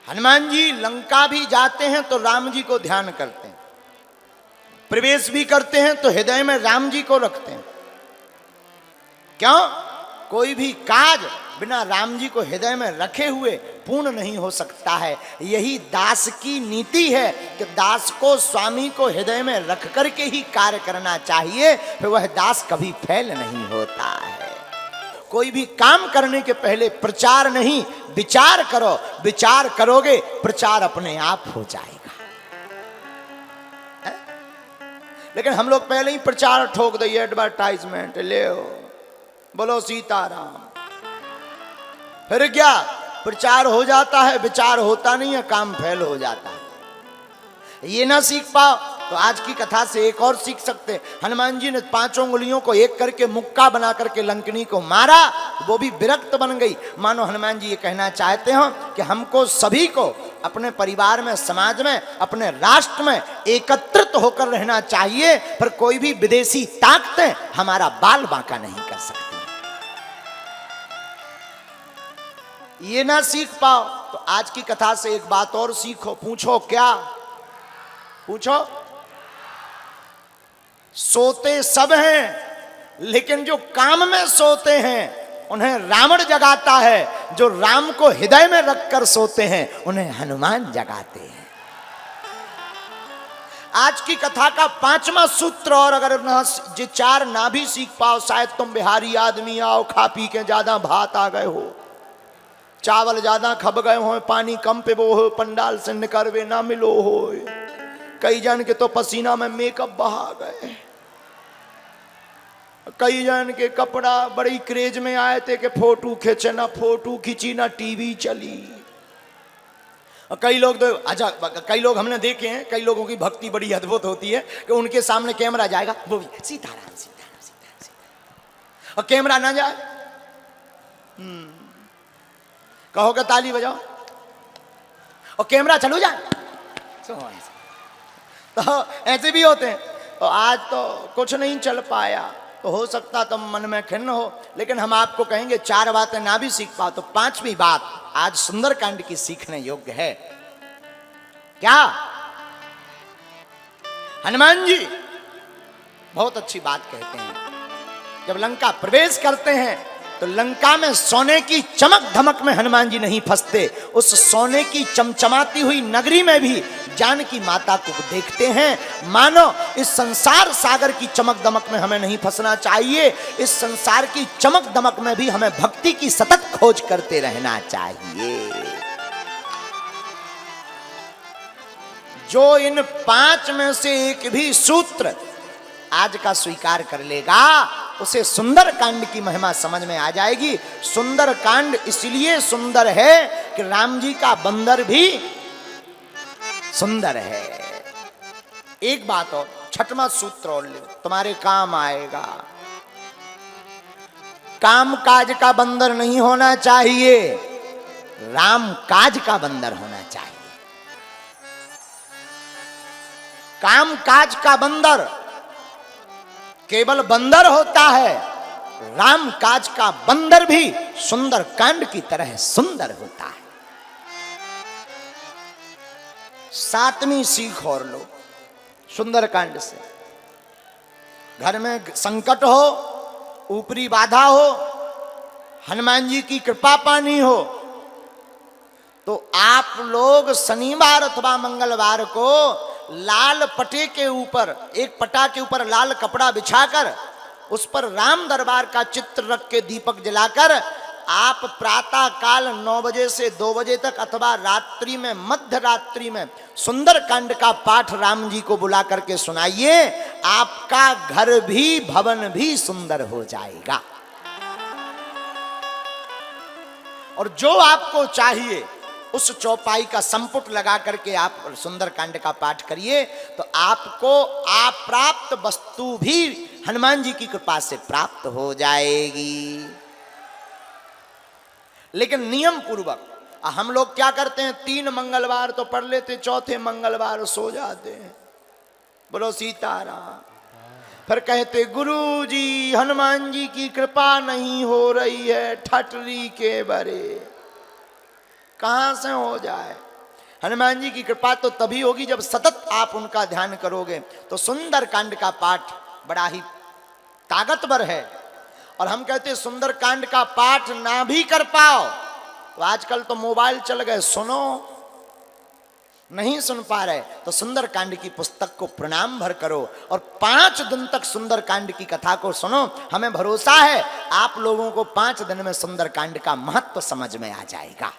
हनुमान जी लंका भी जाते हैं तो राम जी को ध्यान करते हैं, प्रवेश भी करते हैं तो हृदय में राम जी को रखते हैं। क्यों? कोई भी काज बिना राम जी को हृदय में रखे हुए पूर्ण नहीं हो सकता है। यही दास की नीति है कि दास को स्वामी को हृदय में रख करके ही कार्य करना चाहिए, फिर वह दास कभी फेल नहीं होता है। कोई भी काम करने के पहले प्रचार नहीं, विचार करो। विचार करोगे प्रचार अपने आप हो जाएगा। है? लेकिन हम लोग पहले ही प्रचार ठोक दिए, एडवर्टाइजमेंट ले बोलो सीताराम, फिर क्या प्रचार हो जाता है, विचार होता नहीं है, काम फेल हो जाता है। ये ना सीख पाओ तो आज की कथा से एक और सीख सकते। हनुमान जी ने 5 उंगलियों को एक करके मुक्का बना करके लंकनी को मारा, वो भी विरक्त बन गई। मानो हनुमान जी ये कहना चाहते हो कि हमको सभी को अपने परिवार में, समाज में, अपने राष्ट्र में एकत्रित होकर रहना चाहिए, पर कोई भी विदेशी ताकतें हमारा बाल बांका नहीं कर सकती। ये ना सीख पाओ तो आज की कथा से एक बात और सीखो। पूछो क्या? पूछो। सोते सब हैं, लेकिन जो काम में सोते हैं उन्हें रावण जगाता है। जो राम को हृदय में रखकर सोते हैं उन्हें हनुमान जगाते हैं। आज की कथा का 5वां सूत्र, और अगर ये 4 ना भी सीख पाओ, शायद तुम बिहारी आदमी आओ, खा पी के ज्यादा भात आ गए हो, चावल ज्यादा खब गए हो, पानी कम पे वो हो, पंडाल से निकलवे ना मिलो हो। कई जन के तो पसीना में मेकअप बहा गए, कई जन के कपड़ा बड़ी क्रेज में आए थे कि फोटो खींचे, ना फोटो खींची ना टीवी चली। कई लोग तो अच्छा, कई लोग हमने देखे हैं, कई लोगों की भक्ति बड़ी अद्भुत होती है कि उनके सामने कैमरा जाएगा, वो भी सीताराम सीताराम सीताराम सीताराम, और कैमरा ना जाए कहोगे ताली बजाओ, और कैमरा चलो जाए, तो ऐसे भी होते हैं। तो आज तो कुछ नहीं चल पाया, तो हो सकता तुम मन में खिन्न हो, लेकिन हम आपको कहेंगे 4 बातें ना भी सीख पाओ तो 5वीं बात आज सुंदरकांड की सीखने योग्य है। क्या? हनुमान जी बहुत अच्छी बात कहते हैं। जब लंका प्रवेश करते हैं तो लंका में सोने की चमक धमक में हनुमान जी नहीं फंसते। उस सोने की चमचमाती हुई नगरी में भी जानकी माता को देखते हैं। मानो इस संसार सागर की चमक दमक में हमें नहीं फंसना चाहिए, इस संसार की चमक दमक में भी हमें भक्ति की सतत खोज करते रहना चाहिए। जो इन 5 में से एक भी सूत्र आज का स्वीकार कर लेगा उसे सुंदरकांड की महिमा समझ में आ जाएगी। सुंदरकांड इसलिए सुंदर है कि राम जी का बंदर भी सुंदर है। एक बात और, 6वां सूत्र और ले, तुम्हारे काम आएगा। काम काज का बंदर नहीं होना चाहिए, राम काज का बंदर होना चाहिए। काम काज का बंदर केवल बंदर होता है, राम काज का बंदर भी सुंदर कांड की तरह सुंदर होता है। 7वीं सीख और लो सुंदरकांड से। घर में संकट हो, ऊपरी बाधा हो, हनुमान जी की कृपा पानी हो, तो आप लोग शनिवार अथवा मंगलवार को लाल पटे के ऊपर, एक पटा के ऊपर लाल कपड़ा बिछाकर उस पर राम दरबार का चित्र रख के दीपक जलाकर आप प्रातः काल 9 बजे से 2 बजे तक अथवा रात्रि में, मध्य रात्रि में सुंदरकांड का पाठ राम जी को बुला करके सुनाइए। आपका घर भी, भवन भी सुंदर हो जाएगा। और जो आपको चाहिए उस चौपाई का संपुट लगा करके आप सुंदरकांड का पाठ करिए, तो आपको अप्राप्त वस्तु भी हनुमान जी की कृपा से प्राप्त हो जाएगी। लेकिन नियम पूर्वक। हम लोग क्या करते हैं, 3 मंगलवार तो पढ़ लेते, 4थे मंगलवार सो जाते हैं। बोलो सीताराम। फिर कहते गुरु जी हनुमान जी की कृपा नहीं हो रही है, ठटरी के बरे। कहां से हो जाए? हनुमान जी की कृपा तो तभी होगी जब सतत आप उनका ध्यान करोगे। तो सुंदर कांड का पाठ बड़ा ही ताकतवर है। और हम कहते हैं सुंदर कांड का पाठ ना भी कर पाओ तो आजकल तो मोबाइल चल गए, सुनो, नहीं सुन पा रहे तो सुंदर कांड की पुस्तक को प्रणाम भर करो और 5 दिन तक सुंदर कांड की कथा को सुनो। हमें भरोसा है आप लोगों को 5 दिन में सुंदर कांड का महत्व समझ में आ जाएगा।